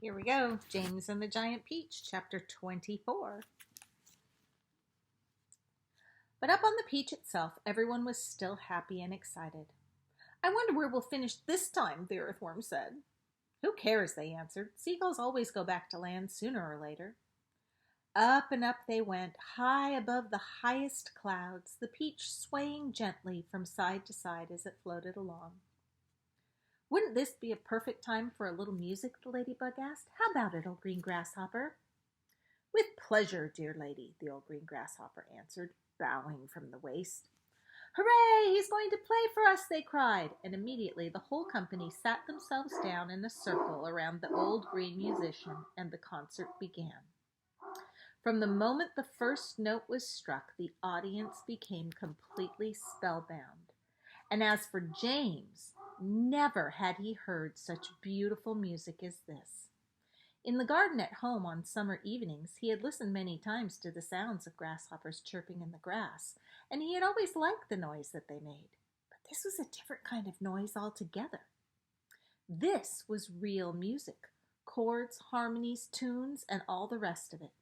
Here we go. James and the Giant Peach, chapter 24. But up on the peach itself, everyone was still happy and excited. I wonder where we'll finish this time, the earthworm said. Who cares, they answered. Seagulls always go back to land sooner or later. Up and up they went, high above the highest clouds, the peach swaying gently from side to side as it floated along. Wouldn't this be a perfect time for a little music, the ladybug asked. How about it, old green grasshopper? With pleasure, dear lady, the old green grasshopper answered, bowing from the waist. Hooray, he's going to play for us, they cried, and immediately the whole company sat themselves down in a circle around the old green musician, and the concert began. From the moment the first note was struck, the audience became completely spellbound. And as for James, never had he heard such beautiful music as this. In the garden at home on summer evenings, he had listened many times to the sounds of grasshoppers chirping in the grass, and he had always liked the noise that they made. But this was a different kind of noise altogether. This was real music, chords, harmonies, tunes, and all the rest of it.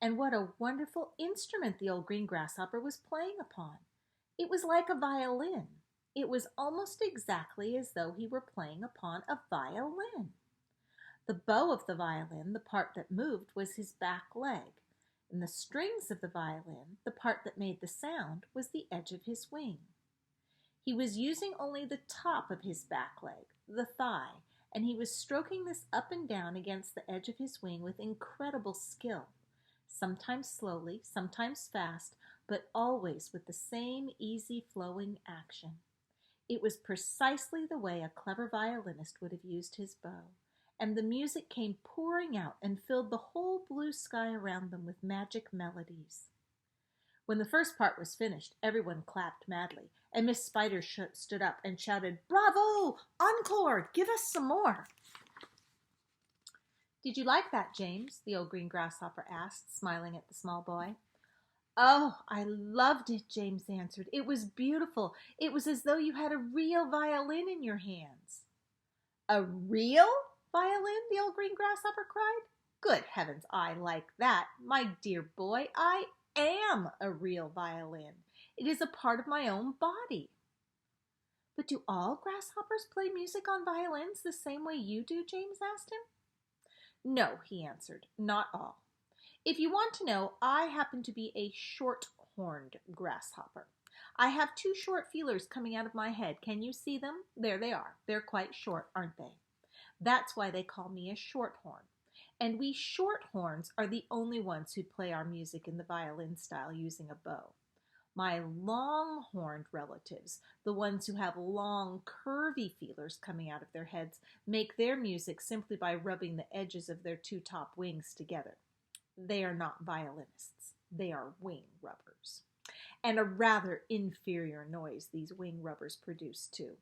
And what a wonderful instrument the old green grasshopper was playing upon. It was like a violin. It was almost exactly as though he were playing upon a violin. The bow of the violin, the part that moved, was his back leg, and the strings of the violin, the part that made the sound, was the edge of his wing. He was using only the top of his back leg, the thigh, and he was stroking this up and down against the edge of his wing with incredible skill, sometimes slowly, sometimes fast, but always with the same easy flowing action. It was precisely the way a clever violinist would have used his bow, and the music came pouring out and filled the whole blue sky around them with magic melodies. When the first part was finished, everyone clapped madly, and Miss Spider stood up and shouted, Bravo! Encore! Give us some more! Did you like that, James? The old green grasshopper asked, smiling at the small boy. Oh, I loved it, James answered. It was beautiful. It was as though you had a real violin in your hands. A real violin? The old green grasshopper cried. Good heavens, I like that. My dear boy, I am a real violin. It is a part of my own body. But do all grasshoppers play music on violins the same way you do? James asked him. No, he answered, not all. If you want to know, I happen to be a short-horned grasshopper. I have two short feelers coming out of my head. Can you see them? There they are. They're quite short, aren't they? That's why they call me a shorthorn. And we shorthorns are the only ones who play our music in the violin style using a bow. My long-horned relatives, the ones who have long, curvy feelers coming out of their heads, make their music simply by rubbing the edges of their two top wings together. They are not violinists. They are wing rubbers. And a rather inferior noise these wing rubbers produce, too.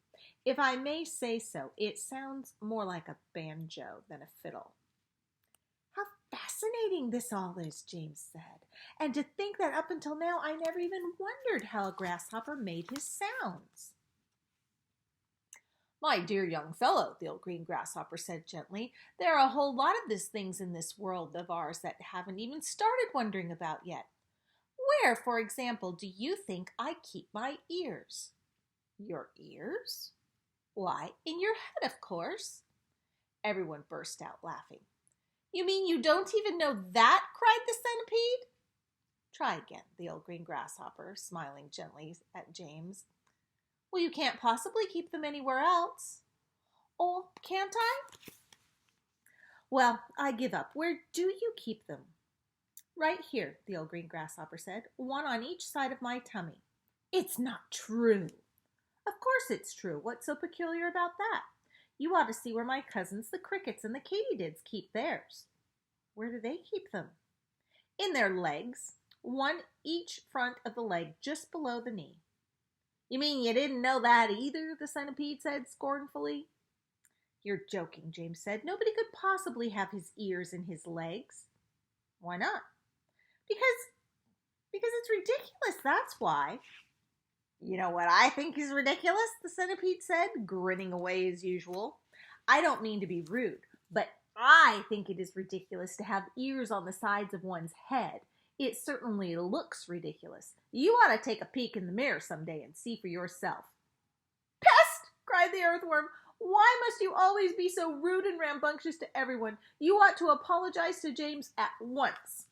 If I may say so, it sounds more like a banjo than a fiddle. How fascinating this all is, James said. And to think that up until now I never even wondered how a grasshopper made his sounds. My dear young fellow, the old green grasshopper said gently, there are a whole lot of these things in this world of ours that haven't even started wondering about yet. Where, for example, do you think I keep my ears? Your ears? Why, in your head, of course. Everyone burst out laughing. You mean you don't even know that? Cried the centipede. Try again, the old green grasshopper, smiling gently at James. Well, you can't possibly keep them anywhere else. Oh, can't I? Well, I give up. Where do you keep them? Right here, the old green grasshopper said, one on each side of my tummy. It's not true. Of course it's true. What's so peculiar about that? You ought to see where my cousins, the crickets and the katydids, keep theirs. Where do they keep them? In their legs, one each front of the leg just below the knee. You mean you didn't know that either? The centipede said scornfully. You're joking, James said. Nobody could possibly have his ears in his legs. Why not? Because it's ridiculous, that's why. You know what I think is ridiculous, the centipede said, grinning away as usual. I don't mean to be rude, but I think it is ridiculous to have ears on the sides of one's head. It certainly looks ridiculous. You ought to take a peek in the mirror some day and see for yourself. Pest! Cried the earthworm. Why must you always be so rude and rambunctious to everyone? You ought to apologize to James at once.